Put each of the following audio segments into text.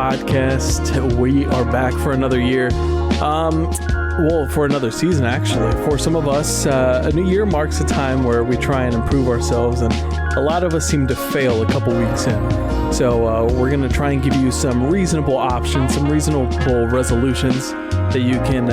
podcast. We are back for another year. Well, for another season, actually. For some of us, a new year marks a time where we try and improve ourselves, and a lot of us seem to fail a couple weeks in. So we're going to try and give you some reasonable options, some reasonable resolutions that you can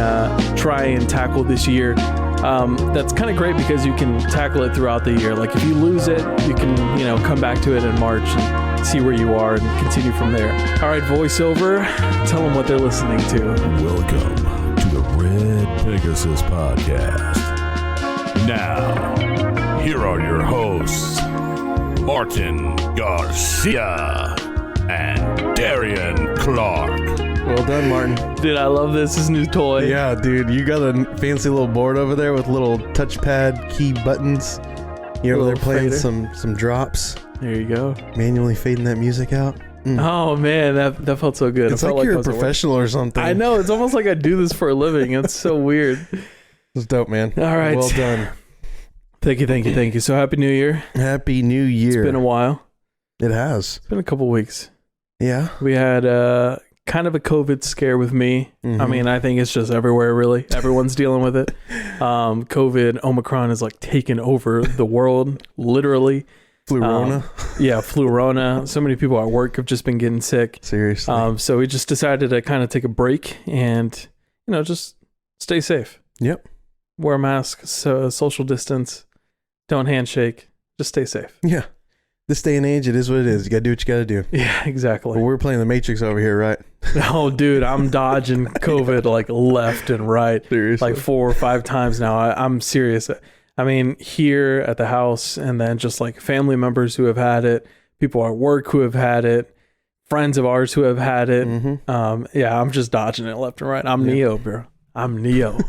try and tackle this year. That's kind of great because you can tackle it throughout the year. Like if you lose it, you can, come back to it in March and see where you are and continue from there. All right, voiceover, tell them what they're listening to. Welcome to the Red Pegasus Podcast. Now, here are your hosts, Martin Garcia and Darian Clark. Well done, Martin. Dude, I love this. This new toy. Yeah, dude, you got a fancy little board over there with little touchpad key buttons. You're over there playing some drops. There you go. Manually fading that music out. Oh man, that felt so good. It's like you're a professional or something. I know. It's almost like I do this for a living. It's so weird. It's dope, man. All right. Well done. Thank you. So happy New Year. Happy New Year. It's been a while. It has. It's been a couple weeks. Yeah. We had kind of a COVID scare with me. Mm-hmm. I mean, I think it's just everywhere, really. Everyone's dealing with it. COVID, Omicron is like taking over the world, literally. Flu-rona. Yeah, flu-rona. So many people at work have just been getting sick. Seriously. So we just decided to kind of take a break and, just stay safe. Yep. Wear a mask, social distance, don't handshake, just stay safe. Yeah. This day and age, it is what it is. You got to do what you got to do. Yeah, exactly. Well, we're playing the Matrix over here, right? Oh, dude, I'm dodging COVID like left and right. Seriously. Like 4 or 5 times now. I'm serious. I mean, here at the house, and then just like family members who have had it, people at work who have had it, friends of ours who have had it. Mm-hmm. Yeah, I'm just dodging it left and right. I'm Neo, bro. I'm Neo.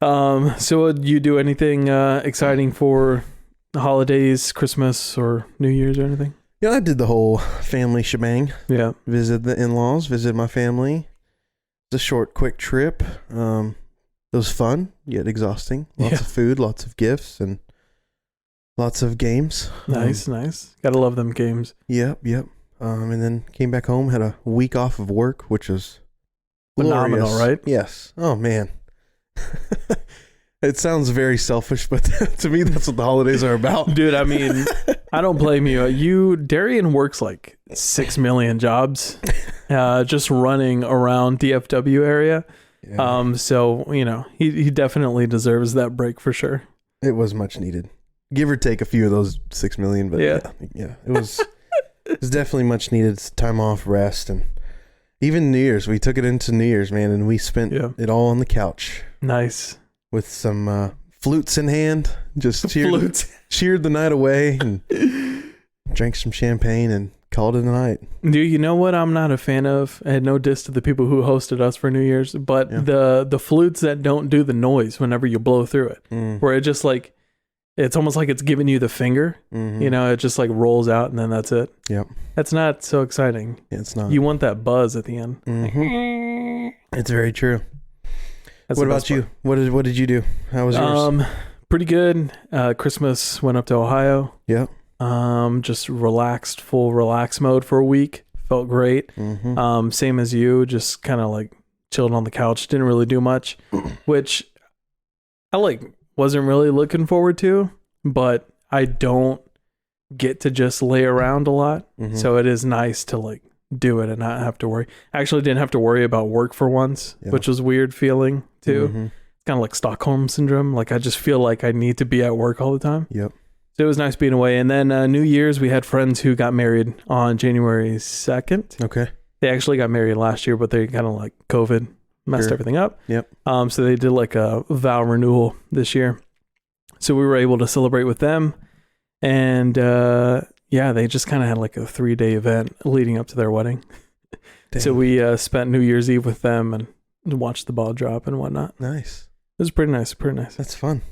So would you do anything exciting for the holidays, Christmas, or New Year's or anything? Yeah, I did the whole family shebang. Yeah. Visit the in-laws, visit my family. It's a short, quick trip. It was fun, yet exhausting. Lots of food, lots of gifts, and lots of games. Nice. Gotta love them games. Yep. And then came back home, had a week off of work, which was phenomenal, glorious. right? Yes. Oh, man. It sounds very selfish, but to me, that's what the holidays are about. Dude, I mean, I don't blame you. Darian works like 6 million jobs just running around DFW area. Yeah. So, he definitely deserves that break for sure. It was much needed. Give or take a few of those 6 million, but yeah, it was definitely much needed. It's time off, rest, and even New Year's. We took it into New Year's, man, and we spent it all on the couch. Nice. With some flutes in hand, just cheered the night away and drank some champagne and called it a night. Dude, you know what I'm not a fan of? I had no diss to the people who hosted us for New Year's, but the flutes that don't do the noise whenever you blow through it, where it just like, it's almost like it's giving you the finger, it just like rolls out and then that's it. Yep. That's not so exciting. Yeah, it's not. You want that buzz at the end. It's very true. That's what about you? What did you do? How was yours? Pretty good. Christmas went up to Ohio. Yeah. Just full relax mode for a week. Felt great. Same as you, just kind of like chilled on the couch. Didn't really do much, which I wasn't really looking forward to, but I don't get to just lay around a lot. So it is nice to do it and not have to worry. I actually didn't have to worry about work for once, which was a weird feeling too. Kind of like Stockholm syndrome. Like I just feel like I need to be at work all the time. Yep. So it was nice being away. And then New Year's, we had friends who got married on January 2nd. Okay. They actually got married last year, but they kind of COVID messed everything up. Yep. So they did a vow renewal this year. So we were able to celebrate with them. And they just kind of had a 3-day event leading up to their wedding. Dang. So we spent New Year's Eve with them and watched the ball drop and whatnot. Nice. It was pretty nice. That's fun.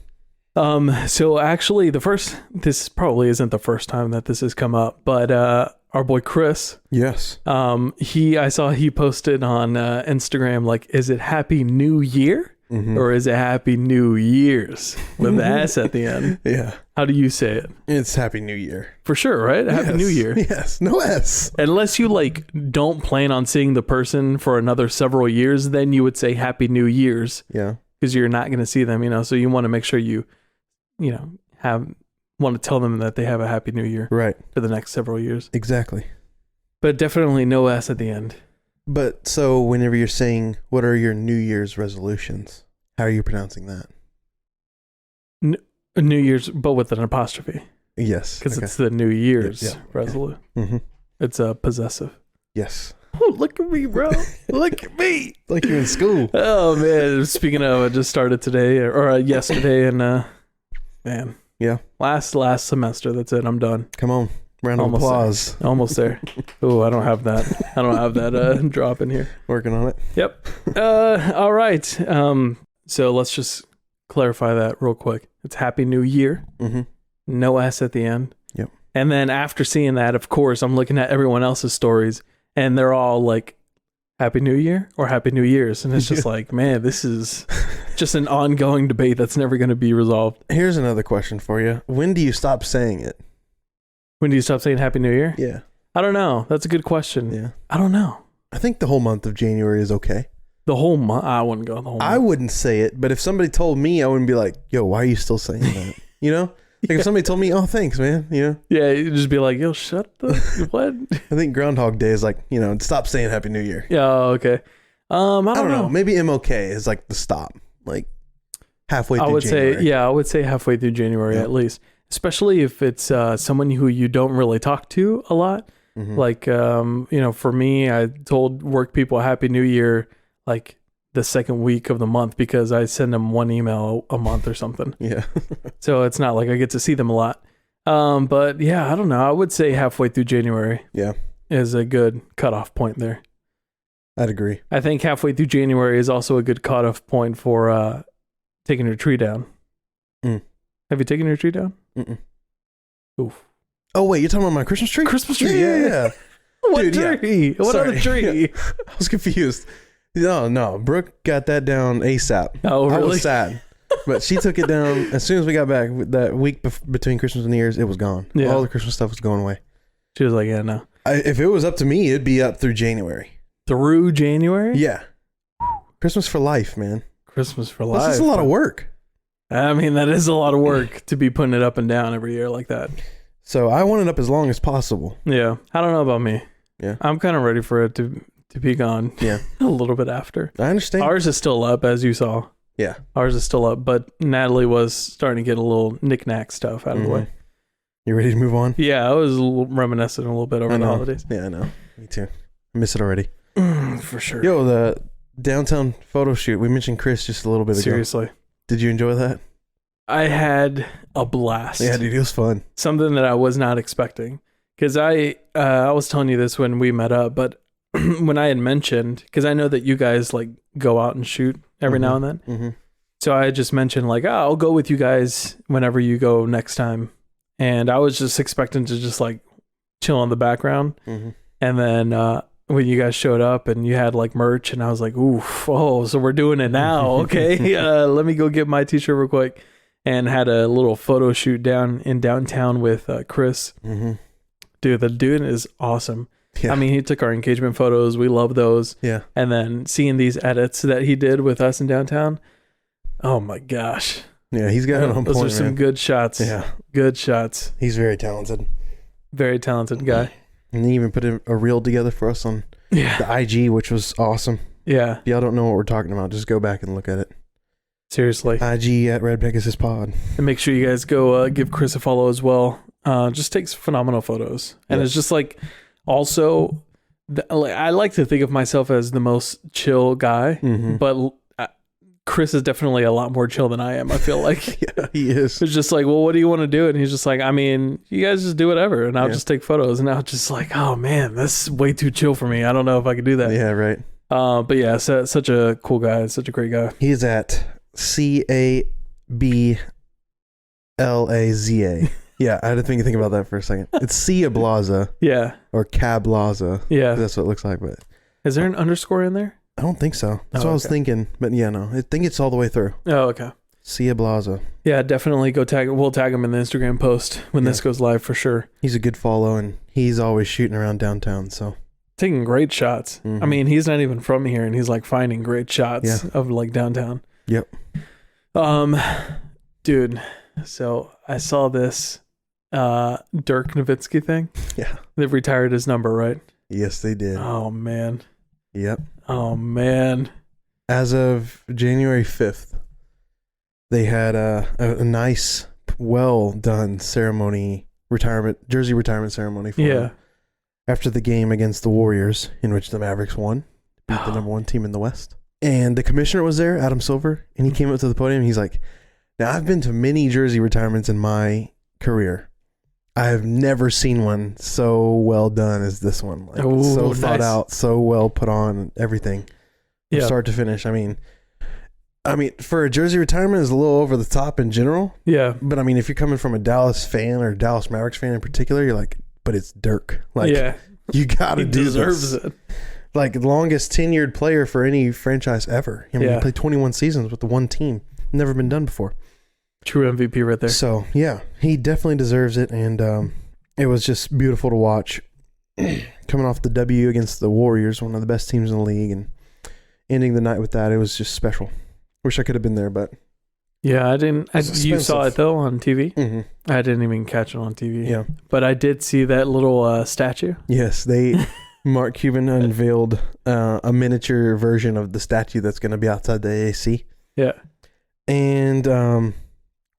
So actually this probably isn't the first time that this has come up, but our boy Chris. Yes. I saw he posted on Instagram, is it Happy New Year? or is it Happy New Year's with the S at the end? Yeah. How do you say it? It's Happy New Year. For sure, right? Happy New Year. Yes. No S. Unless you like don't plan on seeing the person for another several years, then you would say Happy New Year's. Yeah. Because you're not going to see them, so you want to make sure you want to tell them that they have a Happy New Year. Right. For the next several years. Exactly. But definitely no S at the end. But so whenever you're saying, what are your New Year's resolutions? How are you pronouncing that? New Year's, but with an apostrophe. Yes. Because it's the New Year's resolution. Mm-hmm. It's possessive. Yes. Oh, look at me, bro. Look at me. Like you're in school. Oh, man. Speaking of, I just started today or yesterday and, man. Yeah. Last semester. That's it. I'm done. Come on. Round of applause. There. Almost there. Oh, I don't have that. I don't have that drop in here. Working on it. Yep. All right. So let's just clarify that real quick. It's Happy New Year. Mm-hmm. No S at the end. Yep. And then after seeing that, of course, I'm looking at everyone else's stories and they're all like, Happy New Year or Happy New Year's. And it's just like, man, this is just an ongoing debate that's never going to be resolved. Here's another question for you. When do you stop saying it? When do you stop saying Happy New Year? Yeah. I don't know. That's a good question. Yeah. I don't know. I think the whole month of January is okay. The whole month? I wouldn't go the whole month. I wouldn't say it, but if somebody told me, I wouldn't be like, yo, why are you still saying that? You know? Like if somebody told me, oh, thanks, man. You know? Yeah, you'd just be like, yo, shut the... What? I think Groundhog Day is like, stop saying Happy New Year. Yeah, okay. I don't know. Maybe MLK is like the stop. Like halfway through January. I would say halfway through January at least. Especially if it's someone who you don't really talk to a lot. Mm-hmm. Like, for me, I told work people Happy New Year like the second week of the month because I send them one email a month or something. Yeah. So it's not like I get to see them a lot. But yeah, I don't know. I would say halfway through January is a good cutoff point there. I'd agree. I think halfway through January is also a good cutoff point for taking your tree down. Mm. Have you taken your tree down? Mm-mm. Oof. Oh, wait, you're talking about my Christmas tree? Christmas tree, yeah. What Dude, tree? Yeah. What Sorry. other tree? I was confused. No. Brooke got that down ASAP. Oh, really? I was sad. But she took it down as soon as we got back. That week between Christmas and New Year's, it was gone. Yeah. All the Christmas stuff was going away. She was like, yeah, no. If it was up to me, it'd be up through January. Through January? Yeah. Christmas for life, man. Christmas for life. That's just a lot of work. I mean, that is a lot of work to be putting it up and down every year like that. So I want it up as long as possible. Yeah. I don't know about me. Yeah. I'm kind of ready for it to be gone. Yeah. A little bit after. I understand. Ours is still up, as you saw. Yeah. Ours is still up, but Natalie was starting to get a little knick-knack stuff out of the way. You ready to move on? Yeah, I was reminiscing a little bit over the holidays. Yeah, I know. Me too. I miss it already. For sure. Yo, the downtown photo shoot. We mentioned Chris just a little bit ago. Seriously. Did you enjoy that? I had a blast. Yeah, dude, it was fun. Something that I was not expecting. Because I was telling you this when we met up, but when I had mentioned, because I know that you guys like go out and shoot every now and then. Mm-hmm. So I just mentioned like, I'll go with you guys whenever you go next time. And I was just expecting to just like chill in the background. Mm-hmm. And then when you guys showed up and you had like merch and I was like, oof, oh, so we're doing it now. Okay. Let me go get my t-shirt real quick. And had a little photo shoot down in downtown with Chris. Mm-hmm. Dude, the dude is awesome. Yeah. I mean, he took our engagement photos. We love those. Yeah. And then seeing these edits that he did with us in downtown. Oh my gosh. Yeah, he's got it on Those point, are some good shots. Yeah. Good shots. He's very talented. Very talented guy. And he even put a reel together for us on the IG, which was awesome. Yeah. If y'all don't know what we're talking about, just go back and look at it. Seriously. IG at Red Pegasus Pod. And make sure you guys go give Chris a follow as well. Just takes phenomenal photos. And it's just like, also, I like to think of myself as the most chill guy, but Chris is definitely a lot more chill than I am, I feel like. Yeah, he is. It's just like, well, what do you want to do? And he's just like, I mean, you guys just do whatever. And I'll just take photos. And I was just like, oh man, that's way too chill for me. I don't know if I could do that. Yeah, right. But yeah, such a cool guy. Such a great guy. He's at CABLAZA. Yeah, I had to think about that for a second. It's Ablaza. Yeah. Or cablaza. Yeah. That's what it looks like. But is there an underscore in there? I don't think so. That's what I was okay. thinking. But yeah, no. I think it's all the way through. Oh, okay. See Ablaza. Yeah, definitely go tag. We'll tag him in the Instagram post when this goes live for sure. He's a good follow, and he's always shooting around downtown. So taking great shots. Mhm. I mean, he's not even from here, and he's like finding great shots of like downtown. Yep. Dude. So I saw this Dirk Nowitzki thing. Yeah. They've retired his number, right? Yes, they did. Oh man. Yep. Oh man. As of January 5th, they had a nice, well done jersey retirement ceremony for him after the game against the Warriors, in which the Mavericks won, beat the number 1 team in the West. And the commissioner was there, Adam Silver, and he came up to the podium. And he's like, "Now, I've been to many jersey retirements in my career. I have never seen one so well done as this one. Like, so thought out, so well put on, everything, from start to finish. I mean, for a jersey retirement, is a little over the top in general. Yeah. But I mean, if you're coming from a Dallas fan or Dallas Mavericks fan in particular, you're like, but it's Dirk. Like, you got to do deserves this. it. Like, the longest tenured player for any franchise ever. I mean, he played 21 seasons with the one team. Never been done before. True MVP right there. So, yeah, he definitely deserves it. And it was just beautiful to watch. Coming off the W against the Warriors, one of the best teams in the league, and ending the night with that, it was just special. Wish I could have been there, but yeah, I didn't. You saw it though on TV. Mm-hmm. I didn't even catch it on TV. Yeah, but I did see that little statue. Yes, Mark Cuban unveiled a miniature version of the statue that's going to be outside the AAC. Yeah, and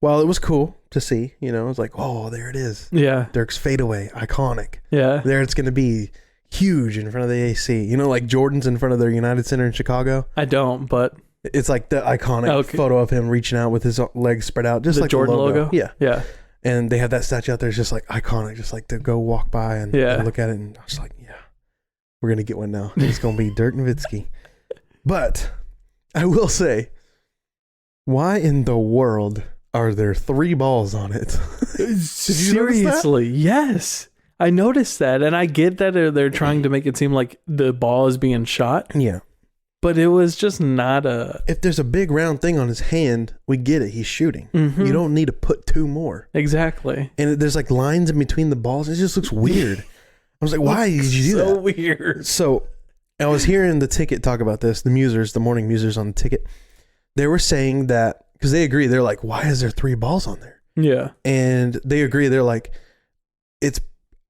while it was cool to see, it was like, oh, there it is. Yeah, Dirk's fadeaway, iconic. Yeah, there it's going to be huge in front of the AAC. Like Jordan's in front of their United Center in Chicago. I don't, but it's like the iconic photo of him reaching out with his legs spread out, just like Jordan the logo. Yeah. And they have that statue out there. It's just like iconic, just like to go walk by and look at it. And I was like, yeah, we're going to get one now. It's going to be Dirk Nowitzki. But I will say, why in the world are there 3 balls on it? Seriously, yes. I noticed that, and I get that they're trying to make it seem like the ball is being shot. Yeah. But it was just not If there's a big round thing on his hand, we get it. He's shooting. Mm-hmm. You don't need to put 2 more. Exactly. And there's like lines in between the balls. It just looks weird. I was like, why did you do that? So weird. So I was hearing the ticket talk about this, the morning musers on the ticket. They were saying that, because they agree, they're like, why is there 3 balls on there? Yeah. And they agree, they're like,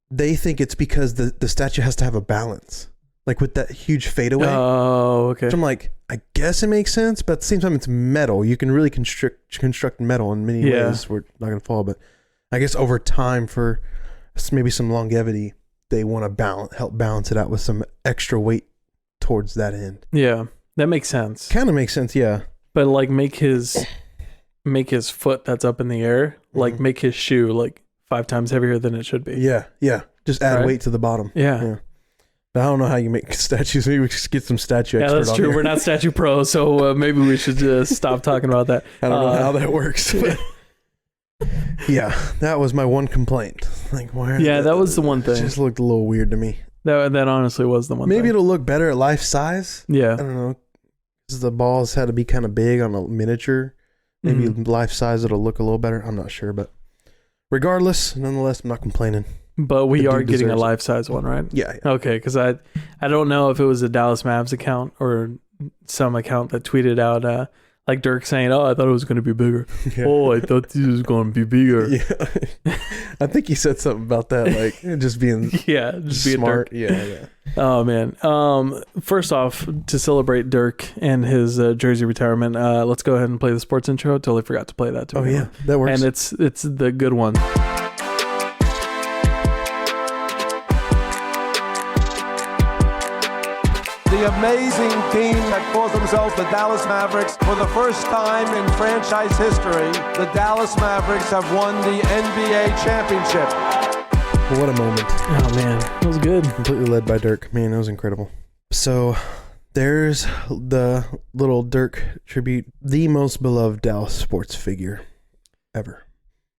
they think it's because the statue has to have a balance. Like with that huge fadeaway. Oh, okay. So I'm like, I guess it makes sense, but at the same time, it's metal. You can really construct metal in many ways. We're not going to fall, but I guess over time, for maybe some longevity, they want to help balance it out with some extra weight towards that end. Yeah, that makes sense. Kind of makes sense, yeah. But like make his foot that's up in the air, like make his shoe like 5 times heavier than it should be. Yeah. Just add weight to the bottom. Yeah. I don't know how you make statues. Maybe we should get some statue experts. Yeah, that's true. We're not statue pros, so maybe we should stop talking about that. I don't know how that works. But yeah, that was my one complaint. Like, why? Yeah, that was the one thing. It just looked a little weird to me. That honestly was the one thing. Maybe it'll look better at life size. Yeah. I don't know. Because the balls had to be kind of big on a miniature. Maybe life size, it'll look a little better. I'm not sure, but regardless, nonetheless, I'm not complaining. But we are getting a life-size one, right? Yeah. Okay, because I don't know if it was a Dallas Mavs account or some account that tweeted out like Dirk saying, "Oh, I thought it was going to be bigger. Yeah. Oh, I thought this was going to be bigger." Yeah. I think he said something about that, like just being just being smart. Dirk. Yeah. Oh man. First off, to celebrate Dirk and his jersey retirement, let's go ahead and play the sports intro. Totally forgot to play that. Oh yeah, that works. And it's the good one. The amazing team that calls themselves the Dallas Mavericks. For the first time in franchise history, the Dallas Mavericks have won the NBA championship. What a moment. Oh, man. That was good. Completely led by Dirk. Man, that was incredible. So there's the little Dirk tribute, the most beloved Dallas sports figure ever.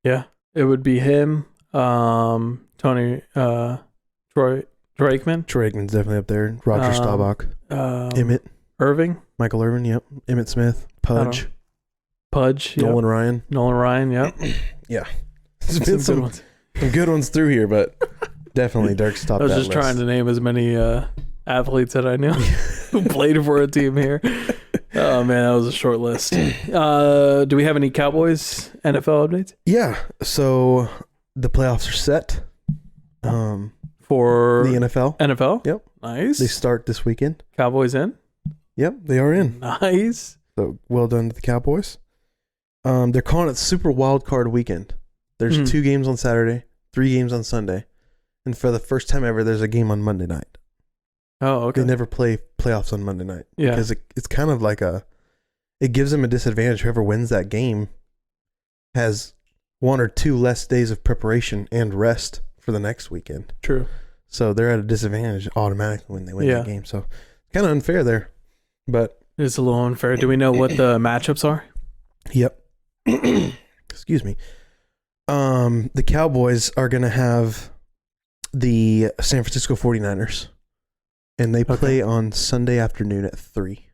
Yeah. It would be him, Tony, Troy Aikman. Troy Aikman's definitely up there. Roger Staubach. Emmett. Irving. Michael Irvin, yep. Emmitt Smith, Pudge. Pudge, yep. Nolan Ryan. Nolan Ryan, yep. Yeah. There's been some good ones through here, but definitely Dirk's top. I was just trying to name as many athletes that I knew who played for a team here. Oh, man, that was a short list. Do we have any Cowboys NFL updates? Yeah. So the playoffs are set for the NFL. NFL? Yep. Nice. They start this weekend. Cowboys in? Yep, they are in. Nice. So well done to the Cowboys. They're calling it Super Wild Card Weekend. There's 2 games on Saturday, 3 games on Sunday, and for the first time ever, there's a game on Monday night. Oh, okay. They never play playoffs on Monday night. Yeah. Because it's kind of like it gives them a disadvantage. Whoever wins that game has 1 or 2 less days of preparation and rest for the next weekend. True. So they're at a disadvantage automatically when they win that game. So kind of unfair there, but it's a little unfair. Do we know what the matchups are? Yep. Excuse me. The Cowboys are going to have the San Francisco 49ers, and they play on Sunday afternoon at 3.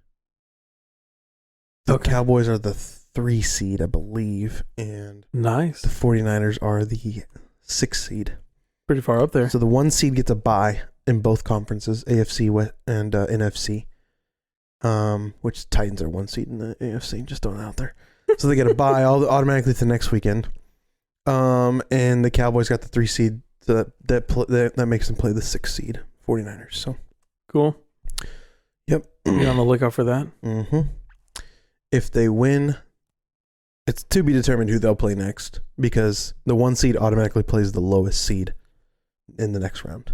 The Cowboys are the 3 seed, I believe, and nice. The 49ers are the 6 seed. Pretty far up there. So the 1 seed gets a bye in both conferences, AFC and NFC, which Titans are 1 seed in the AFC, just throwing it out there. So they get a bye automatically to the next weekend. And the Cowboys got the 3 seed, so that makes them play the 6 seed, 49ers. So cool. Yep. Be on the lookout for that. Mm-hmm. If they win, it's to be determined who they'll play next, because the 1 seed automatically plays the lowest seed in the next round.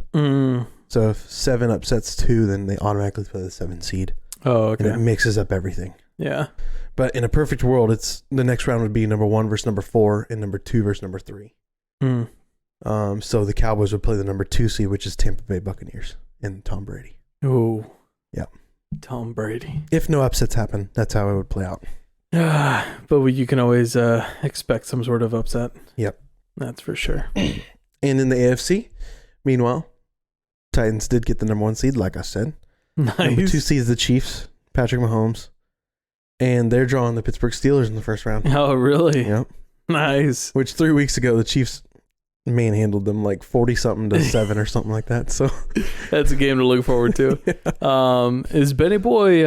So if 7 upsets 2, then they automatically play the 7 seed. Oh, okay. And it mixes up everything. Yeah. But in a perfect world, it's the next round would be number 1 versus number 4 and number 2 versus number 3. So the Cowboys would play the number 2 seed, which is Tampa Bay Buccaneers and Tom Brady. Oh. Yeah. Tom Brady. If no upsets happen, that's how it would play out. But you can always expect some sort of upset. Yep. That's for sure. And in the AFC, meanwhile, Titans did get the number 1 seed, like I said. Nice. Number 2 seed is the Chiefs, Patrick Mahomes. And they're drawing the Pittsburgh Steelers in the first round. Oh, really? Yep. Nice. Which 3 weeks ago, the Chiefs manhandled them like 40-something to 7 or something like that. So that's a game to look forward to. Yeah. Is Benny Boy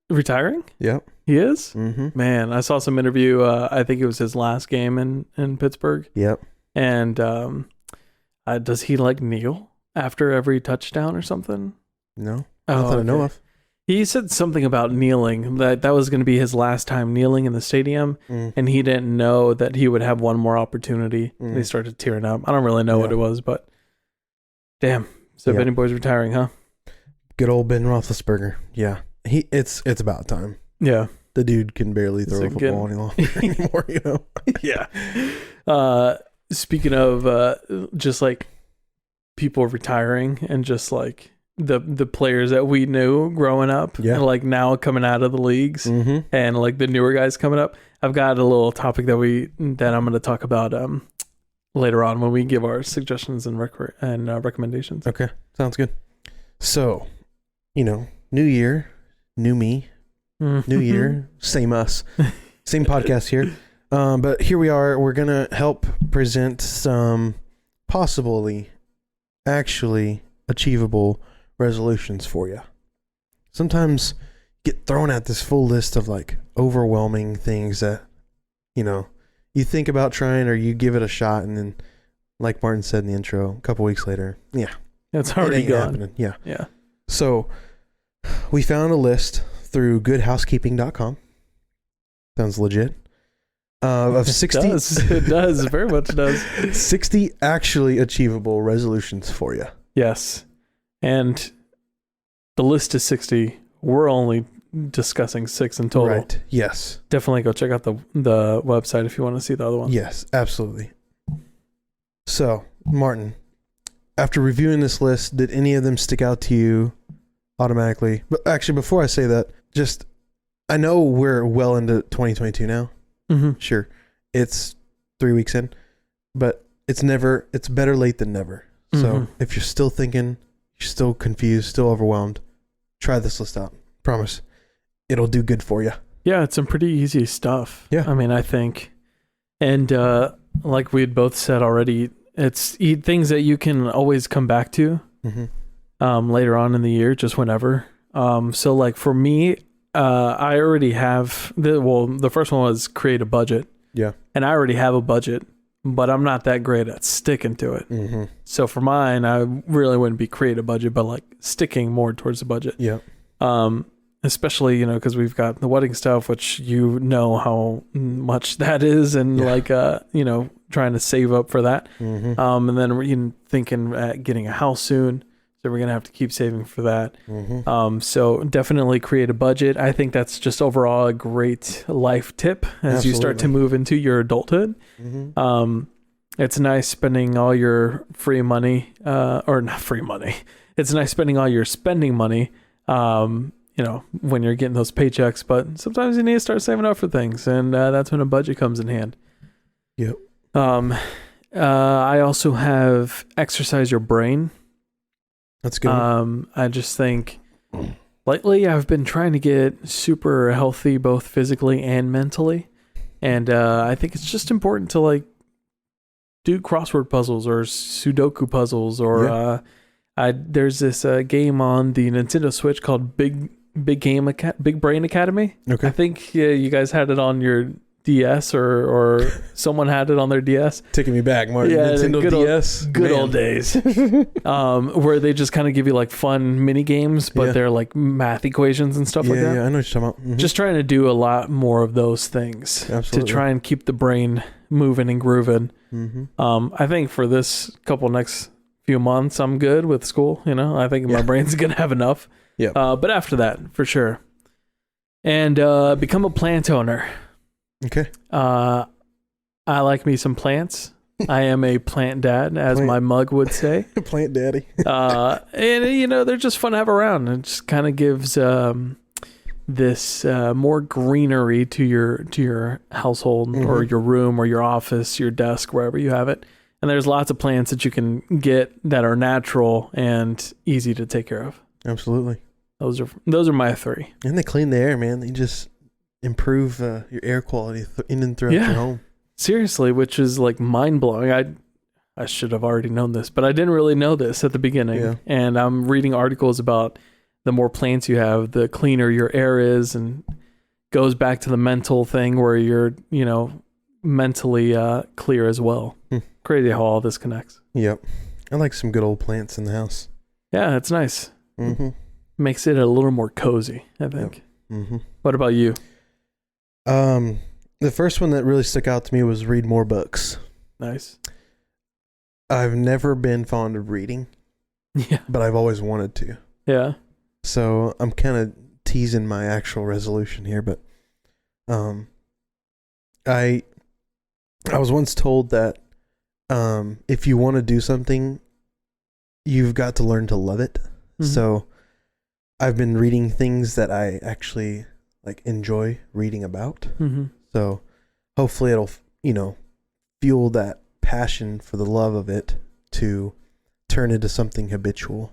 retiring? Yep. He is? Mm-hmm. Man, I saw some interview. I think it was his last game in Pittsburgh. Yep. And does he like kneel after every touchdown or something? No. Not that I know of. He said something about kneeling, that was going to be his last time kneeling in the stadium, and he didn't know that he would have one more opportunity. And he started tearing up. I don't really know what it was, but damn. So Benny Boy's retiring, huh? Good old Ben Roethlisberger. Yeah. It's about time. Yeah. The dude can barely throw a football any longer anymore, you know? Yeah. Speaking of just like people retiring and just like the players that we knew growing up, and like now coming out of the leagues, and like the newer guys coming up, I've got a little topic that I'm going to talk about later on when we give our suggestions and recommendations. Okay, sounds good. So, new year, new me, new year, same us, same podcast here. But here we are. We're gonna help present some possibly, actually achievable resolutions for you. Sometimes you get thrown at this full list of like overwhelming things that you think about trying, or you give it a shot, and then like Martin said in the intro, a couple weeks later, it's already gone. Happening. Yeah. So we found a list through goodhousekeeping.com. Sounds legit. Of 60. It does. Very much does. 60 actually achievable resolutions for you. Yes. And the list is 60. We're only discussing 6 in total. Right. Yes. Definitely go check out the website if you want to see the other one. Yes, absolutely. So, Martin, after reviewing this list, did any of them stick out to you automatically? But actually, before I say that, I know we're well into 2022 now. Mm-hmm. Sure. It's 3 weeks in, but it's better late than never. So if you're still thinking, you're still confused, still overwhelmed, try this list out. Promise. It'll do good for you. Yeah, it's some pretty easy stuff. Yeah. I mean, I think. And like we had both said already, it's things that you can always come back to later on in the year, just whenever. So like for me, I already have the first one was create a budget. Yeah. And I already have a budget, but I'm not that great at sticking to it. Mm-hmm. So for mine, I really wouldn't be create a budget, but like sticking more towards the budget. Yeah. Especially, you know, because we've got the wedding stuff, which you know how much that is, and like, you know, trying to save up for that. Mm-hmm. And then we're thinking at getting a house soon. So we're going to have to keep saving for that. Mm-hmm. So definitely create a budget. I think that's just overall a great life tip as you start to move into your adulthood. Mm-hmm. It's nice spending all your free money, or not free money. It's nice spending all your spending money, you know, when you're getting those paychecks, but sometimes you need to start saving up for things. And that's when a budget comes in hand. Yep. I also have exercise your brain. That's good. I just think lately I've been trying to get super healthy, both physically and mentally. And I think it's just important to like do crossword puzzles or Sudoku puzzles, or there's this game on the Nintendo Switch called Big Brain Academy. Okay. I think you guys had it on your DS or someone had it on their DS. Taking me back, Martin. Yeah, Nintendo DS. Good old days. Where they just kind of give you like fun mini games, but they're like math equations and stuff like that. Yeah, I know what you're talking about. Mm-hmm. Just trying to do a lot more of those things. Absolutely. To try and keep the brain moving and grooving. Mm-hmm. I think for this next few months, I'm good with school. You know, I think my brain's going to have enough. Yeah. But after that, for sure. And become a plant owner. Okay. I like me some plants. I am a plant dad, as my mug would say. Plant daddy. And you know, they're just fun to have around. It just kind of gives this more greenery to your household or your room or your office, your desk, wherever you have it. And there's lots of plants that you can get that are natural and easy to take care of. Absolutely. Those are my three. And they clean the air, man. They just improve your air quality in and throughout your home. Seriously, which is like mind blowing. I should have already known this, but I didn't really know this at the beginning. Yeah. And I'm reading articles about the more plants you have, the cleaner your air is, and goes back to the mental thing where you're, you know, mentally clear as well. Crazy how all this connects. Yep. I like some good old plants in the house. Yeah, it's nice. Mm-hmm. Makes it a little more cozy, I think. Yep. Mm-hmm. What about you? The first one that really stuck out to me was read more books. Nice. I've never been fond of reading. Yeah. But I've always wanted to. Yeah. So I'm kind of teasing my actual resolution here, but I was once told that if you want to do something, you've got to learn to love it. Mm-hmm. So I've been reading things that I actually like enjoy reading about. Mm-hmm. So hopefully it'll, you know, fuel that passion for the love of it to turn into something habitual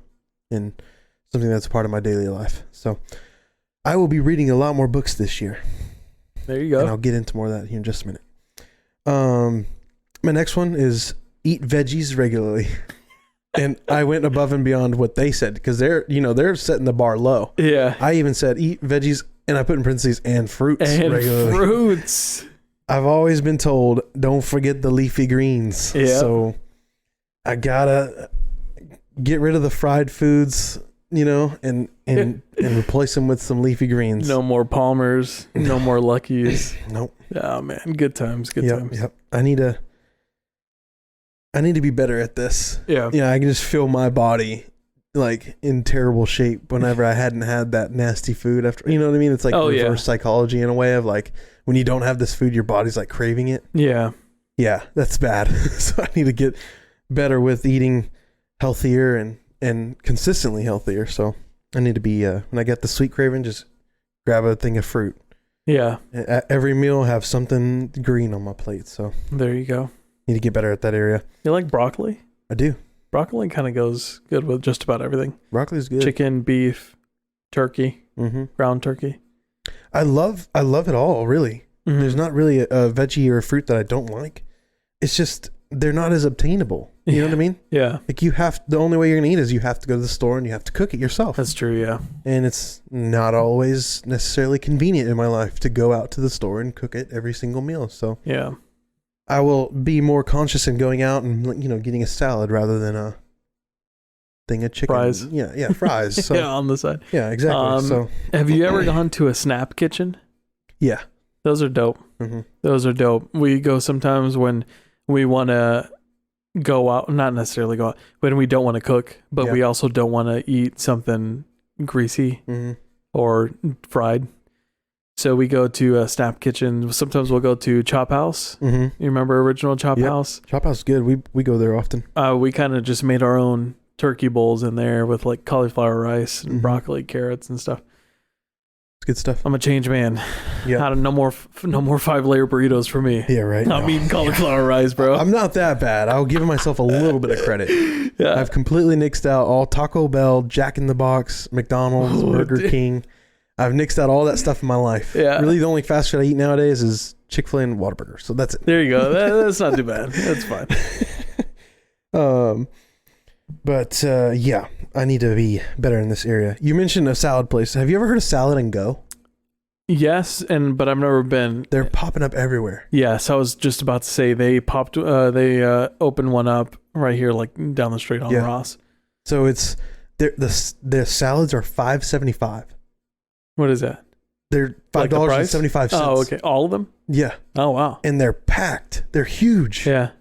and something that's part of my daily life. So I will be reading a lot more books this year. There you go. And I'll get into more of that here in just a minute. My next one is eat veggies regularly. And I went above and beyond what they said because they're setting the bar low. Yeah. I even said eat veggies, and I put in parentheses and fruits regularly. Fruits. I've always been told don't forget the leafy greens. Yeah. So I gotta get rid of the fried foods, you know, and replace them with some leafy greens. No more Palmers. No more Luckies. Nope. Oh man, good times. Good times. Yep. I need to be better at this. Yeah. Yeah, I can just feel my body like in terrible shape whenever I hadn't had that nasty food after. You know what I mean? It's like reverse psychology in a way of like when you don't have this food, your body's like craving it. Yeah. Yeah, that's bad. So I need to get better with eating healthier and consistently healthier. So I need to be when I get the sweet craving, just grab a thing of fruit. Yeah. At every meal, have something green on my plate. So there you go. Need to get better at that area. You like broccoli? I do. Broccoli kind of goes good with just about everything. Broccoli's good. Chicken, beef, turkey. ground turkey. I love it all, really. There's not really a veggie or a fruit that I don't like. It's just they're not as obtainable. You know what I mean? Yeah. Like the only way you're gonna eat is you have to go to the store and you have to cook it yourself. That's true, yeah. And it's not always necessarily convenient in my life to go out to the store and cook it every single meal. So yeah, I will be more conscious in going out and getting a salad rather than a thing of chicken. Fries. Yeah, fries. So, yeah, on the side. yeah, exactly. So have you ever gone to a Snap Kitchen? Yeah. Those are dope. Those are dope. We go sometimes when we want to go out, not necessarily go out, when we don't want to cook, but we also don't want to eat something greasy or fried. So we go to a Snap Kitchen. Sometimes we'll go to Chop House. You remember original Chop House? Chop House is good. We go there often. We kind of just made our own turkey bowls in there with like cauliflower rice and broccoli, carrots and stuff. It's good stuff. I'm a changed man. Yeah. No more 5-layer burritos for me. Yeah, right. I'm eating cauliflower rice, bro. I'm not that bad. I'll give myself a little bit of credit. Yeah. I've completely nixed out all Taco Bell, Jack in the Box, McDonald's, Burger King. I've nixed out all that stuff in my life. Yeah. Really, the only fast food I eat nowadays is Chick-fil-A and Whataburger. So that's it. There you go. That's not too bad. That's fine. But yeah, I need to be better in this area. You mentioned a salad place. Have you ever heard of Salad and Go? Yes, but I've never been. They're popping up everywhere. Yes, I was just about to say they opened one up right here, like down the street on Ross. So it's the salads are $5.75. What is that? They're $5.75. Oh, okay, all of them. Yeah. Oh, wow. And they're packed. They're huge. Yeah.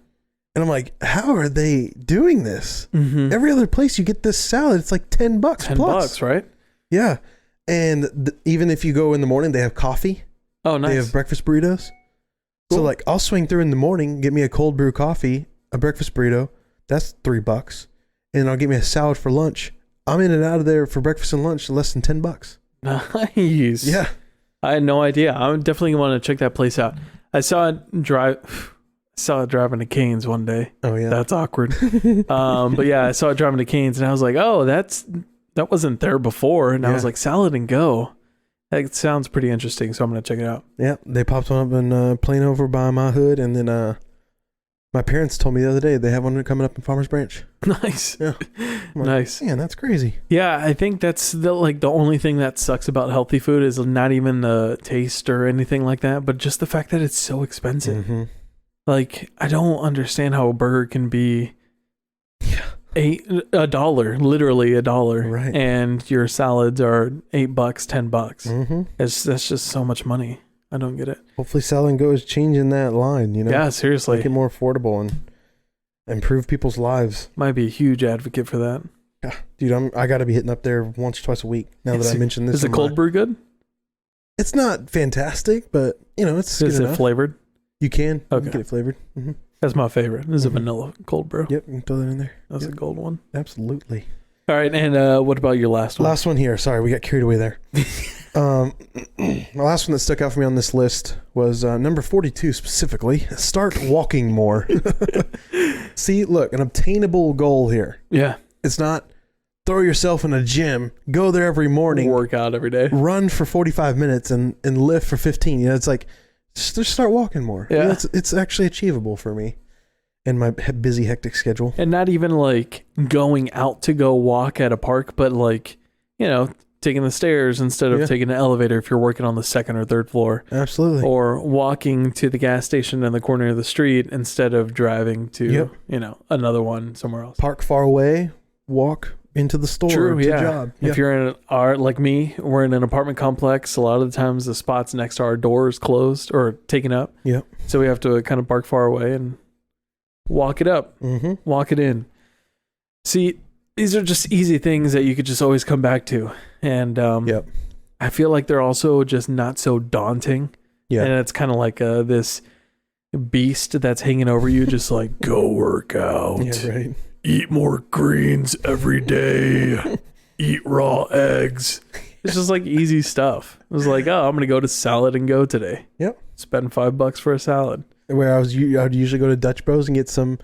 And I'm like, how are they doing this? Every other place you get this salad, it's like $10 plus. $10, right? Yeah. And even if you go in the morning, they have coffee. Oh, nice. They have breakfast burritos. Cool. So like, I'll swing through in the morning, get me a cold brew coffee, a breakfast burrito. That's $3. And I'll get me a salad for lunch. I'm in and out of there for breakfast and lunch less than $10. Nice. Yeah. I had no idea. I would definitely want to check that place out. I saw it driving to Cane's one day. Oh yeah. That's awkward. But yeah, I saw it driving to Cane's and I was like, oh, that wasn't there before. And I was like, Salad and Go. That sounds pretty interesting. So I'm going to check it out. Yeah. They popped one up in Plain over by my hood. And then my parents told me the other day they have one coming up in Farmers Branch. Nice. Yeah. Like, nice. Man, that's crazy. Yeah, I think that's the only thing that sucks about healthy food is not even the taste or anything like that, but just the fact that it's so expensive. Like, I don't understand how a burger can be $1, literally $1, right? And your salads are $8, $10. That's just so much money. I don't get it. Hopefully, Salad and Go is changing that line. Yeah, seriously, make it more affordable and improve people's lives. Might be a huge advocate for that. Yeah, dude, I got to be hitting up there once or twice a week. Now that I mentioned this, is the cold brew good? It's not fantastic, but it's is good it enough. Flavored? You can. Okay. You can get it flavored. That's my favorite. This is a vanilla cold brew. Yep, you can throw that in there. That's a gold one. Absolutely. All right, and what about your last one? Last one here. Sorry, we got carried away there. The last one that stuck out for me on this list was number 42 specifically. Start walking more. See, look, an obtainable goal here. Yeah. It's not throw yourself in a gym, go there every morning, work out every day, run for 45 minutes and lift for 15. It's like, just start walking more. Yeah. It's actually achievable for me in my busy, hectic schedule. And not even like going out to go walk at a park, but like, taking the stairs instead of taking an elevator if you're working on the second or third floor. Absolutely. Or walking to the gas station in the corner of the street instead of driving to, another one somewhere else. Park far away, walk into the store. True, to job. If you're in like me, we're in an apartment complex. A lot of the times the spots next to our door is closed or taken up. Yep. So we have to kind of park far away and walk it up, walk it in. See, these are just easy things that you could just always come back to. And I feel like they're also just not so daunting. Yeah. And it's kind of like this beast that's hanging over you, just like, go work out. Yeah, right. Eat more greens every day. Eat raw eggs. It's just like easy stuff. It was like, oh, I'm going to go to Salad and Go today. Yep. Spend $5 for a salad. Where I would usually go to Dutch Bros and get some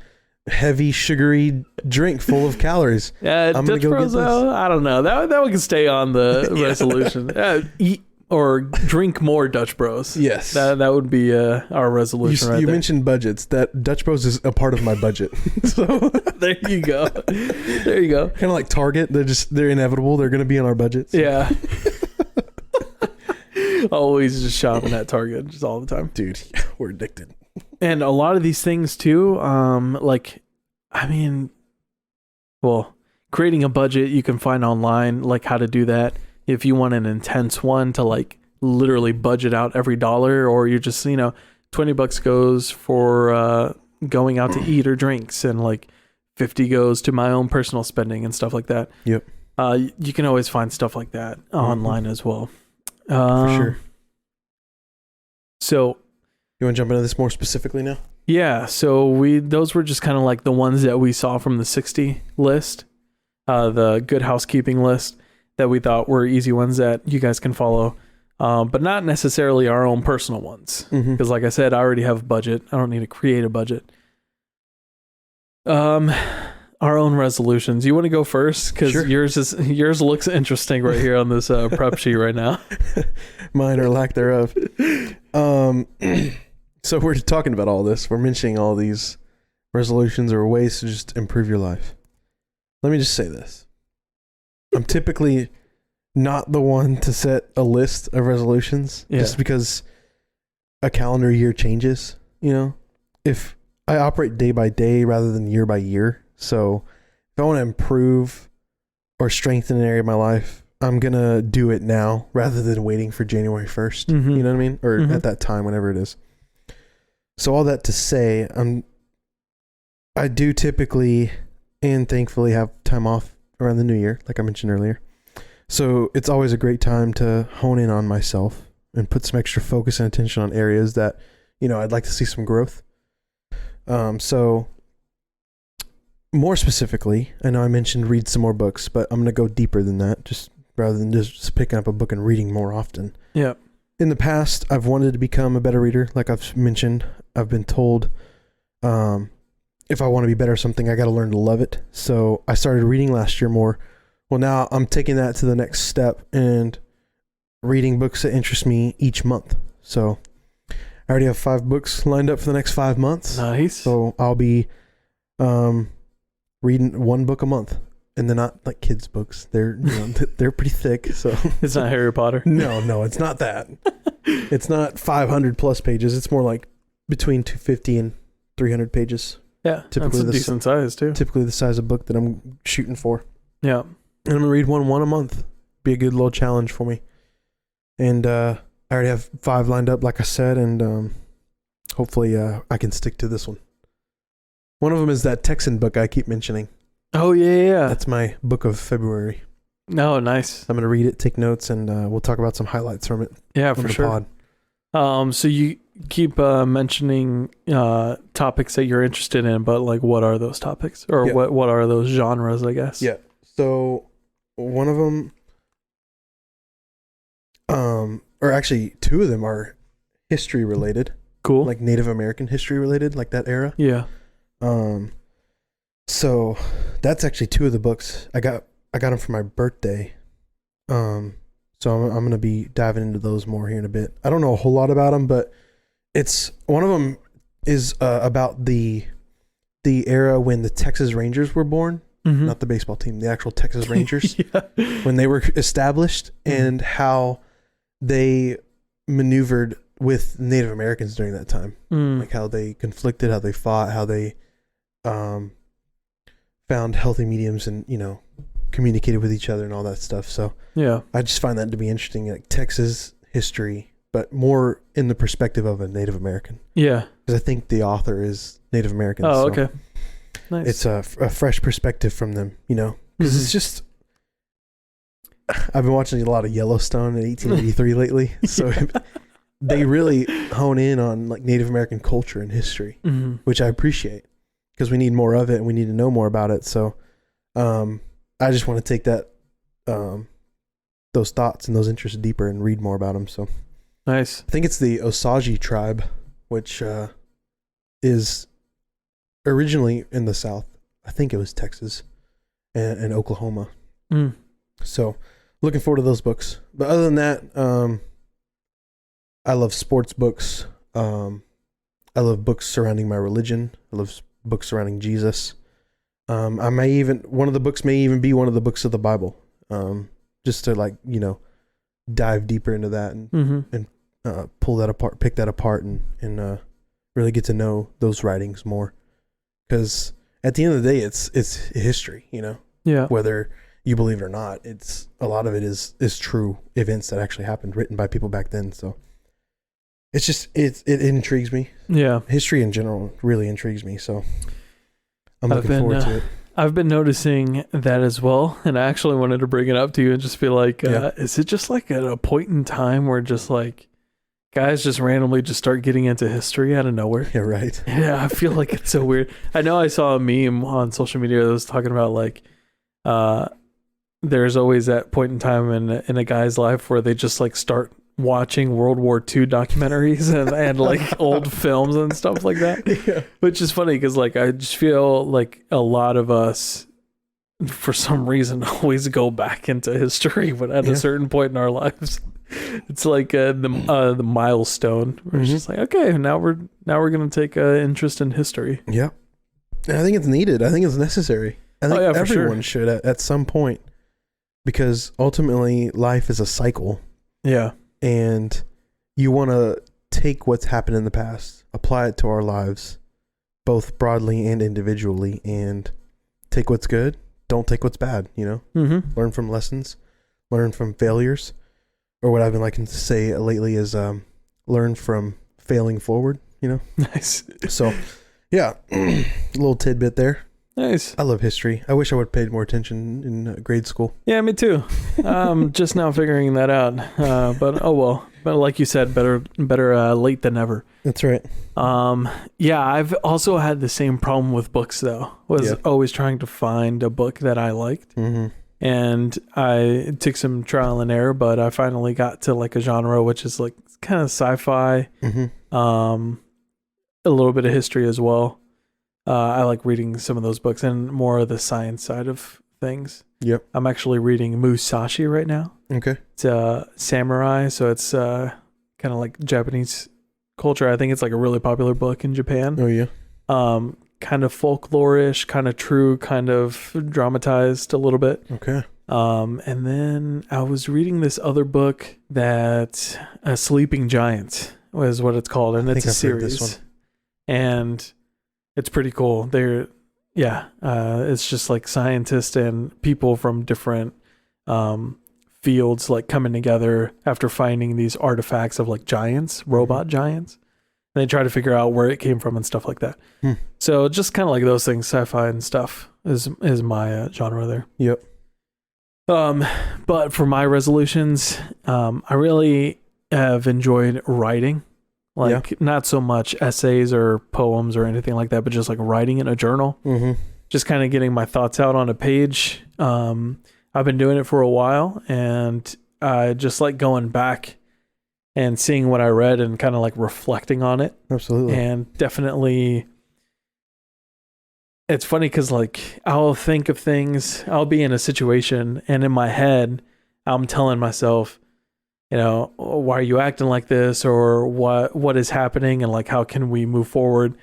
heavy sugary drink full of calories. Yeah, I'm gonna Dutch go Bros, get this. though, I don't know. That one can stay on the resolution. Eat or drink more Dutch Bros. Yes. That would be our resolution right you there. mentioned budgets. That Dutch Bros is a part of my budget. So There you go. There you go. kind of like Target. They're inevitable. They're going to be on our budgets. Yeah. Always just shopping at Target just all the time. Dude, we're addicted. And a lot of these things too, creating a budget you can find online, like how to do that. If you want an intense one to like literally budget out every dollar, or you're just, $20 goes for going out to eat or drinks, and like 50 goes to my own personal spending and stuff like that. Yep. You can always find stuff like that online as well. For sure. So You want to jump into this more specifically now? yeah, so those were just kind of like the ones that we saw from the 60 list, the Good Housekeeping list, that we thought were easy ones that you guys can follow, but not necessarily our own personal ones. Because like I said, I already have a budget. I don't need to create a budget. Our own resolutions. You want to go first? Because Sure. yours looks interesting right here on this prep sheet right now. Mine or lack thereof. So we're talking about all this. We're mentioning all these resolutions or ways to just improve your life. Let me just say this. I'm typically not the one to set a list of resolutions just because a calendar year changes, If I operate day by day rather than year by year. So if I want to improve or strengthen an area of my life, I'm going to do it now rather than waiting for January 1st. You know what I mean? Or at that time, whenever it is. So all that to say, I do typically and thankfully have time off around the new year, like I mentioned earlier. So it's always a great time to hone in on myself and put some extra focus and attention on areas that, I'd like to see some growth. So more specifically, I know I mentioned read some more books, but I'm going to go deeper than that, just rather than just picking up a book and reading more often. Yeah. In the past, I've wanted to become a better reader. Like I've mentioned, I've been told, if I want to be better at something, I got to learn to love it. So I started reading last year more. Well, now I'm taking that to the next step and reading books that interest me each month. So I already have 5 books lined up for the next 5 months. Nice. So I'll be reading 1 book a month, and they're not like kids' books. They're they're pretty thick. So it's not Harry Potter. No, it's not that. It's not 500 plus pages. It's more like between 250 and 300 pages. Yeah, typically that's a decent size too. Typically the size of book that I'm shooting for. Yeah. And I'm going to read one a month. Be a good little challenge for me. And I already have 5 lined up, like I said, and hopefully I can stick to this one. One of them is that Texan book I keep mentioning. Oh, yeah. That's my book of February. Oh, nice. I'm going to read it, take notes, and we'll talk about some highlights from it. Yeah, for sure. Pod. So you keep mentioning topics that you're interested in, but like what are those topics? Or what are those genres, I guess? Yeah. So one of them, or actually 2 of them are history related. Cool. Like Native American history related, like that era. Yeah. So that's actually 2 of the books. I got them for my birthday. So I'm going to be diving into those more here in a bit. I don't know a whole lot about them, but it's one of them is about the era when the Texas Rangers were born. Not the baseball team, the actual Texas Rangers, when they were established, and how they maneuvered with Native Americans during that time. Like how they conflicted, how they fought, how they found healthy mediums and, communicated with each other and all that stuff. So yeah, I just find that to be interesting, like Texas history, but more in the perspective of a Native American. Yeah. Because I think the author is Native American. Oh, okay. Nice. It's a fresh perspective from them, because it's just, I've been watching a lot of Yellowstone in 1883 lately. So they really hone in on like Native American culture and history, which I appreciate because we need more of it and we need to know more about it. So I just want to take that, those thoughts and those interests deeper and read more about them. So nice. I think it's the Osage tribe, which is originally in the South. I think it was Texas and Oklahoma. So looking forward to those books. But other than that, I love sports books. I love books surrounding my religion. I love books surrounding Jesus. One of the books may even be one of the books of the Bible. Just to dive deeper into that and pull that apart, pick that apart and really get to know those writings more. Because at the end of the day, it's history, Yeah. Whether you believe it or not, a lot of it is true events that actually happened, written by people back then. So it's just, it intrigues me. Yeah. History in general really intrigues me. So I'm looking forward to it. I've been noticing that as well. And I actually wanted to bring it up to you and just be like, is it just like at a point in time where just like guys just randomly just start getting into history out of nowhere? Yeah, right. Yeah, I feel like it's so weird. I know I saw a meme on social media that was talking about like, there's always that point in time in a guy's life where they just like start watching World War II documentaries and like old films and stuff like that. Yeah. Which is funny because like I just feel like a lot of us for some reason always go back into history, but at a certain point in our lives it's like the milestone where it's just like, okay, now we're gonna take interest in history. Yeah. And I think it's needed. I think it's necessary. I think everyone should at some point, because ultimately life is a cycle. Yeah. And you want to take what's happened in the past, apply it to our lives, both broadly and individually, and take what's good, don't take what's bad, Learn from lessons, learn from failures, or what I've been liking to say lately is learn from failing forward, Nice. So, yeah, a little tidbit there. Nice. I love history. I wish I would have paid more attention in grade school. Yeah, me too. Just now figuring that out. But oh well. But like you said, better late than never. That's right. Yeah, I've also had the same problem with books though. Was always trying to find a book that I liked. Mm-hmm. And it took some trial and error, but I finally got to like a genre which is like kind of sci-fi. Mm-hmm. A little bit of history as well. I like reading some of those books and more of the science side of things. Yep. I'm actually reading Musashi right now. Okay. It's samurai, so it's kind of like Japanese culture. I think it's like a really popular book in Japan. Oh, yeah. Kind of folklore-ish, kind of true, kind of dramatized a little bit. Okay. And then I was reading this other book that Sleeping Giants was what it's called, and it's a series. Heard this one. And it's pretty cool. It's just like scientists and people from different fields like coming together after finding these artifacts of like giants, robot giants. And they try to figure out where it came from and stuff like that. So just kind of like those things, sci-fi and stuff is my genre there. Yep. But for my resolutions, I really have enjoyed writing. Not so much essays or poems or anything like that, but just like writing in a journal. Mm-hmm. Just kind of getting my thoughts out on a page. I've been doing it for a while, and I just like going back and seeing what I read and kind of like reflecting on it. Absolutely. And definitely, it's funny because like I'll think of things, I'll be in a situation, and in my head, I'm telling myself, why are you acting like this, or what is happening, and like how can we move forward?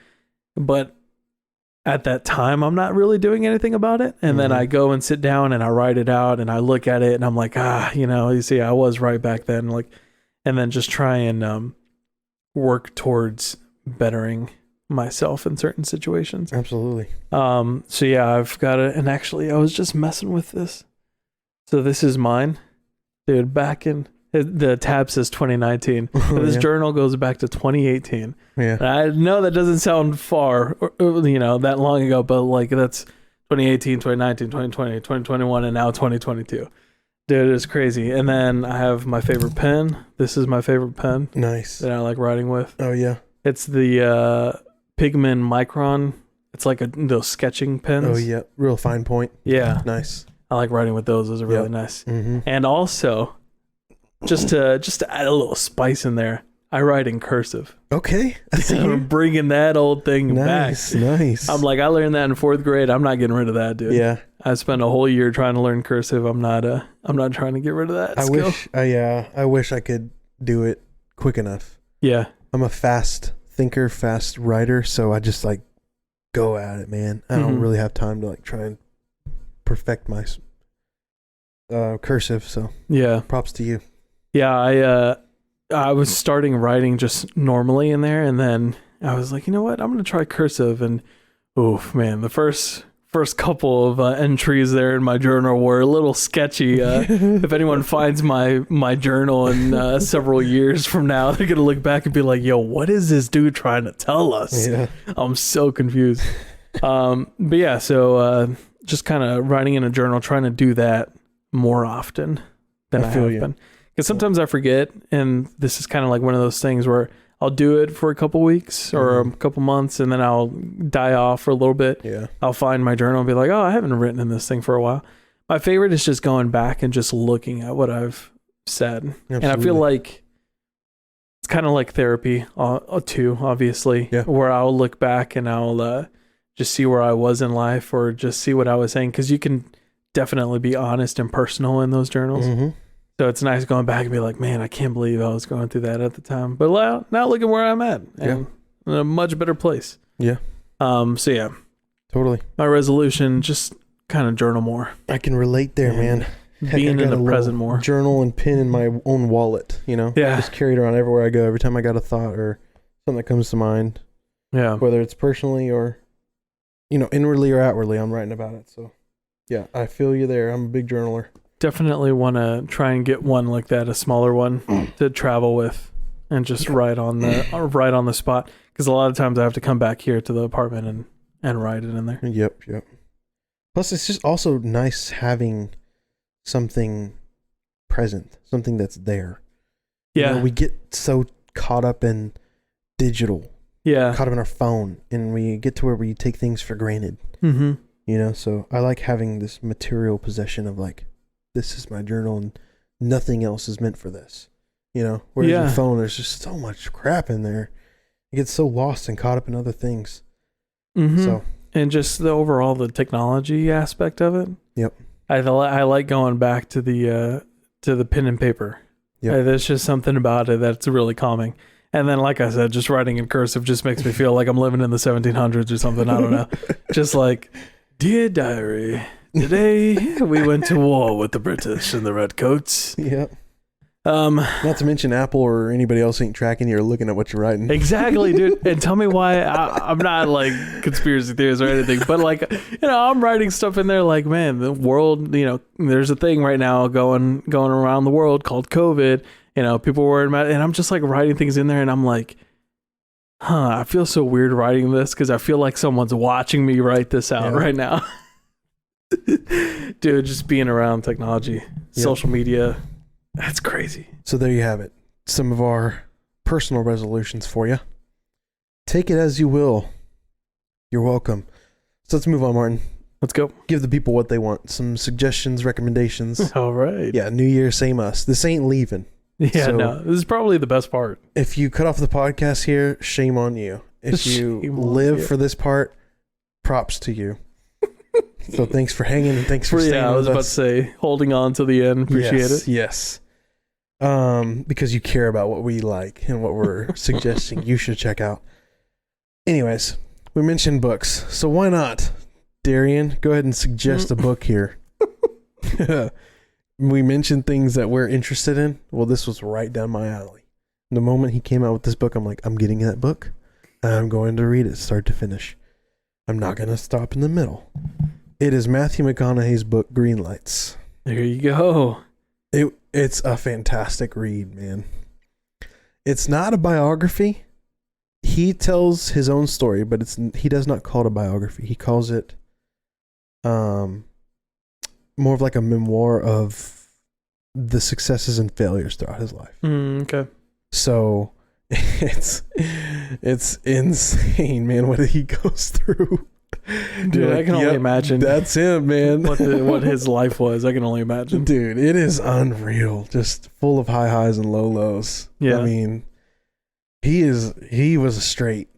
But at that time I'm not really doing anything about it, and then I go and sit down and I write it out and I look at it and I'm like, you see, I was right back then, like, and then just try and work towards bettering myself in certain situations. Absolutely. So yeah, I've got it, and actually I was just messing with this. So this is mine, dude. Back in the tab says 2019. This journal goes back to 2018. Yeah. And I know that doesn't sound far, that long ago, but like that's 2018, 2019, 2020, 2021, and now 2022. Dude, it's crazy. And then I have my favorite pen. This is my favorite pen. Nice. That I like writing with. Oh, yeah. It's the Pigment Micron. It's like those sketching pens. Oh, yeah. Real fine point. Yeah. Nice. I like writing with those. Those are really nice. Mm-hmm. And also, just to add a little spice in there, I write in cursive. Okay. I'm bringing that old thing back. Nice. I'm like, I learned that in 4th grade. I'm not getting rid of that, dude. Yeah. I spent a whole year trying to learn cursive. I'm not trying to get rid of that skill. I wish I could do it quick enough. Yeah. I'm a fast thinker, fast writer, so I just like go at it, man. I don't really have time to like try and perfect my cursive, so yeah. Props to you. Yeah, I was starting writing just normally in there, and then I was like, you know what? I'm going to try cursive, and oof, man, the first couple of entries there in my journal were a little sketchy. If anyone finds my journal in several years from now, they're going to look back and be like, yo, what is this dude trying to tell us? Yeah. I'm so confused. But yeah, so just kind of writing in a journal, trying to do that more often than I have been. Because sometimes I forget, and this is kind of like one of those things where I'll do it for a couple weeks or a couple months, and then I'll die off for a little bit. Yeah. I'll find my journal and be like, oh, I haven't written in this thing for a while. My favorite is just going back and just looking at what I've said. Absolutely. And I feel like it's kind of like therapy too, obviously, where I'll look back and I'll just see where I was in life or just see what I was saying. Because you can definitely be honest and personal in those journals. Mm-hmm. So it's nice going back and be like, man, I can't believe I was going through that at the time. But now look at where I'm at. And in a much better place. Yeah. So yeah. Totally. My resolution, just kind of journal more. I can relate there, man. Being in the present more. Journal and pen in my own wallet, you know? Yeah. I just carry it around everywhere I go. Every time I got a thought or something that comes to mind. Yeah. Whether it's personally or, inwardly or outwardly, I'm writing about it. So yeah, I feel you there. I'm a big journaler. Definitely want to try and get one like that, a smaller one to travel with and just write on the spot. Because a lot of times I have to come back here to the apartment and write it in there. Yep. Plus, it's just also nice having something present, something that's there. Yeah. We get so caught up in digital. Yeah. Caught up in our phone, and we get to where we take things for granted. Mm-hmm. So I like having this material possession of like, this is my journal and nothing else is meant for this. Whereas your phone, there's just so much crap in there. You get so lost and caught up in other things. Mm-hmm. So, and just the technology aspect of it. Yep. I like going back to the pen and paper. Yeah. There's just something about it that's really calming. And then, like I said, just writing in cursive just makes me feel like I'm living in the 1700s or something. I don't know. Just like, dear diary, today we went to war with the British and the Redcoats. Yep. Not to mention Apple or anybody else ain't tracking you or looking at what you're writing. Exactly, dude. And tell me why I'm not like conspiracy theories or anything, but like, I'm writing stuff in there like, man, the world, there's a thing right now going around the world called COVID. People are worried about it, and I'm just like writing things in there, and I'm like, I feel so weird writing this because I feel like someone's watching me write this out right now. Dude, just being around technology, social media, that's crazy. So there you have it. Some of our personal resolutions for you. Take it as you will. You're welcome. So let's move on, Martin. Let's go. Give the people what they want. Some suggestions, recommendations. All right. Yeah, New Year, same us. This ain't leaving. Yeah, no, this is probably the best part. If you cut off the podcast here, shame on you. If you live for this part, props to you. So thanks for hanging and thanks for staying with us. I was about to say, holding on to the end. Appreciate it. Yes. Because you care about what we like and what we're suggesting you should check out. Anyways, we mentioned books. So why not, Darian, go ahead and suggest a book here. We mentioned things that we're interested in. Well, this was right down my alley. The moment he came out with this book, I'm like, I'm getting that book. I'm going to read it start to finish. I'm not going to stop in the middle. It is Matthew McConaughey's book, Green Lights. There you go. It's a fantastic read, man. It's not a biography. He tells his own story, but he does not call it a biography. He calls it more of like a memoir of the successes and failures throughout his life. Okay. So it's insane, man, what he goes through. Dude, I can only imagine. That's him, man. what his life was. I can only imagine. Dude, it is unreal. Just full of high highs and low lows. Yeah. I mean, He was a straight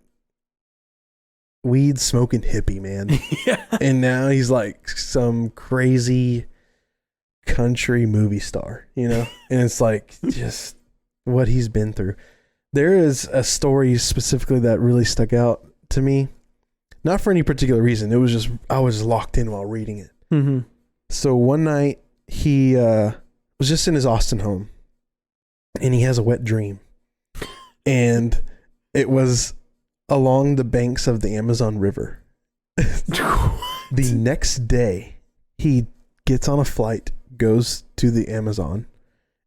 weed smoking hippie, man. Yeah. And now he's like some crazy country movie star, you know? And it's like just what he's been through. There is a story specifically that really stuck out to me. Not for any particular reason. It was just, I was locked in while reading it. Mm-hmm. So one night he was just in his Austin home and he has a wet dream. And it was along the banks of the Amazon River. The next day, he gets on a flight, goes to the Amazon,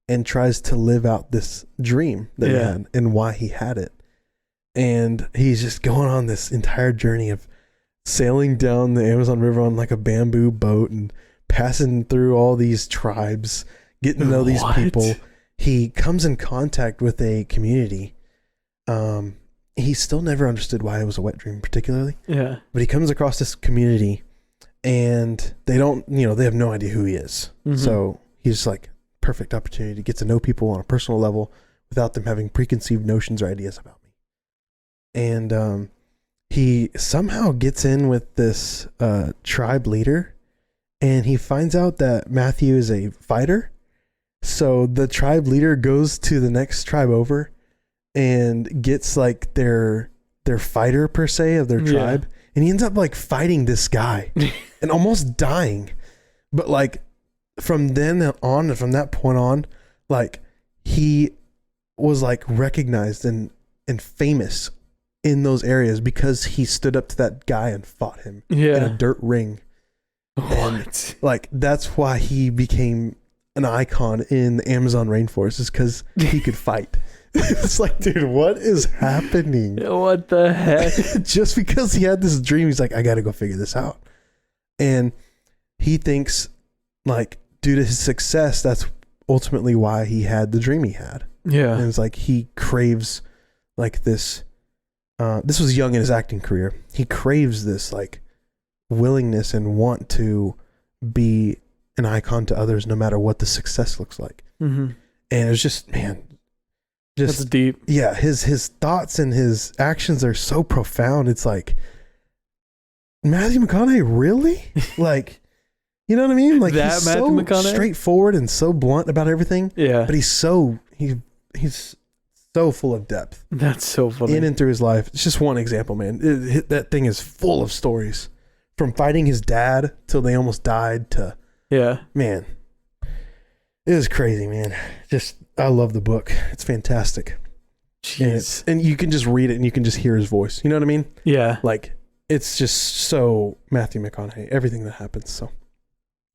and tries to live out this dream that he had and why he had it. And he's just going on this entire journey of sailing down the Amazon River on like a bamboo boat and passing through all these tribes, getting to know these people. He comes in contact with a community. He still never understood why it was a wet dream particularly. Yeah. But he comes across this community and they don't, they have no idea who he is. Mm-hmm. So he's like, perfect opportunity to get to know people on a personal level without them having preconceived notions or ideas about me. And he somehow gets in with this tribe leader and he finds out that Matthew is a fighter. So the tribe leader goes to the next tribe over and gets like their fighter per se of their tribe. And he ends up like fighting this guy and almost dying. But like from then on, from that point on, like he was like recognized and famous in those areas because he stood up to that guy and fought him in a dirt ring. What? And like that's why he became an icon in the Amazon rainforest, is because he could fight. It's like, dude, what is happening? What the heck? Just because he had this dream, he's like, I got to go figure this out. And he thinks, like, due to his success, that's ultimately why he had the dream he had. Yeah. And it's like he craves like this. This was young in his acting career. He craves this like willingness and want to be an icon to others no matter what the success looks like. Mm-hmm. And it was just, man, that's deep. Yeah, his thoughts and his actions are so profound. It's like, Matthew McConaughey, really? Like, you know what I mean? Like that he's Matthew so straightforward and so blunt about everything. Yeah, but he's so full of depth. That's so funny. In and through his life. It's just one example, man. That thing is full of stories, from fighting his dad till they almost died to man. It is crazy, man. Just, I love the book. It's fantastic. Jeez. And you can just read it and you can just hear his voice. You know what I mean? Yeah. Like, it's just so Matthew McConaughey, everything that happens. So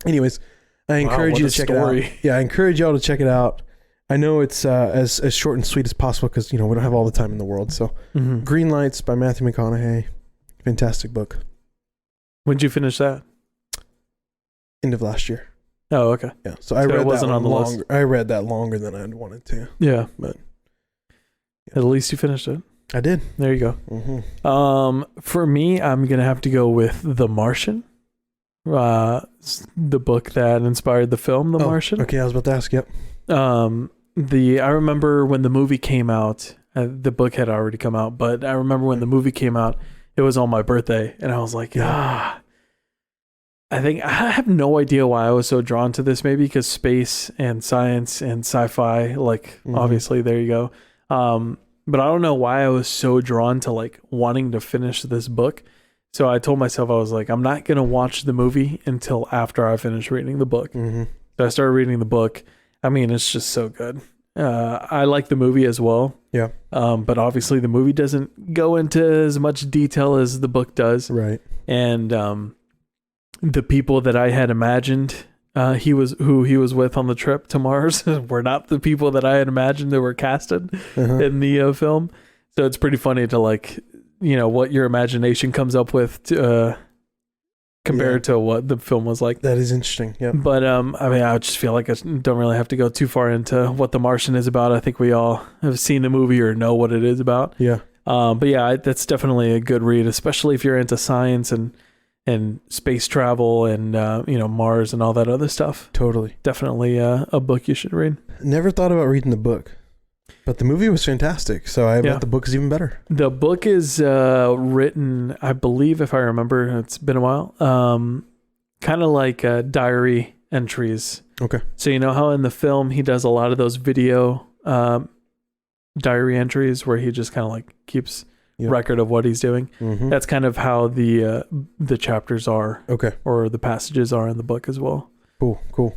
anyways, I encourage you to check it out. Yeah, I encourage y'all to check it out. I know it's as short and sweet as possible because, we don't have all the time in the world. So Green Lights by Matthew McConaughey. Fantastic book. When'd you finish that? End of last year. Oh, okay. Yeah. So I read that on the list. I read that longer than I'd wanted to. Yeah. But at least you finished it. I did. There you go. Mm-hmm. For me, I'm going to have to go with The Martian. The book that inspired the film, The Martian. Okay, I was about to ask. Yep. I remember when the movie came out, the book had already come out, but I remember when the movie came out, it was on my birthday and I was like, I have no idea why I was so drawn to this, maybe because space and science and sci-fi, like obviously there you go. But I don't know why I was so drawn to like wanting to finish this book. So I told myself, I was like, I'm not going to watch the movie until after I finish reading the book. Mm-hmm. So I started reading the book. I mean, it's just so good. I like the movie as well. Yeah. But obviously the movie doesn't go into as much detail as the book does. Right. And the people that I had imagined he was with on the trip to Mars were not the people that I had imagined that were casted in the film. So it's pretty funny to like, what your imagination comes up with to, compared to what the film was like. That is interesting. Yeah. But I mean, I just feel like I don't really have to go too far into what The Martian is about. I think we all have seen the movie or know what it is about. Yeah. But yeah, that's definitely a good read, especially if you're into science and space travel and Mars and all that other stuff. Totally. Definitely a book you should read. Never thought about reading the book. But the movie was fantastic, so I bet the book is even better. The book is written, I believe, if I remember, it's been a while, kind of like diary entries. Okay. So you know how in the film he does a lot of those video diary entries where he just kind of like keeps record of what he's doing? Mm-hmm. That's kind of how the chapters are. Okay. Or the passages are in the book as well. Cool.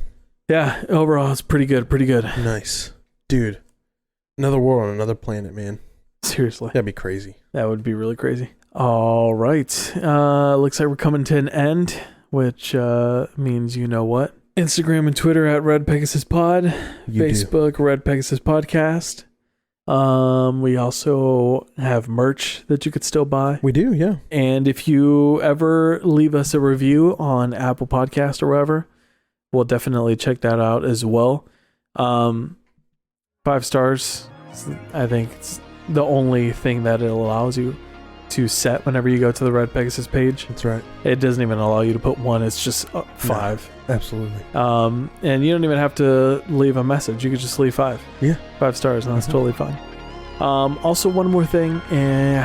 Yeah, overall it's pretty good. Nice. Dude. Another world on another planet, man. Seriously. That'd be crazy. That would be really crazy. All right. Looks like we're coming to an end, which means you know what. Instagram and Twitter at Red Pegasus Pod. Facebook, Red Pegasus Podcast. We also have merch that you could still buy. We do, yeah. And if you ever leave us a review on Apple Podcast or wherever, we'll definitely check that out as well. 5 stars. I think it's the only thing that it allows you to set whenever you go to the Red Pegasus page. That's right. It doesn't even allow you to put 1. It's just 5. No, absolutely. And you don't even have to leave a message. You could just leave 5. Yeah. 5 stars, and that's totally fine. Also, one more thing, and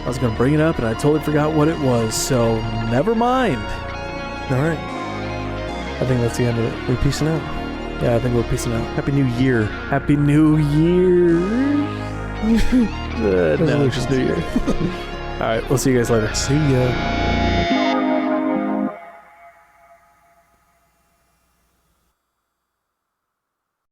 I was going to bring it up, and I totally forgot what it was, so never mind. All right. I think that's the end of it. We're peacing out. Yeah, I think we're peacing out. Happy New Year. Happy New Year. No, just New Year. All right, we'll see you guys later. See ya.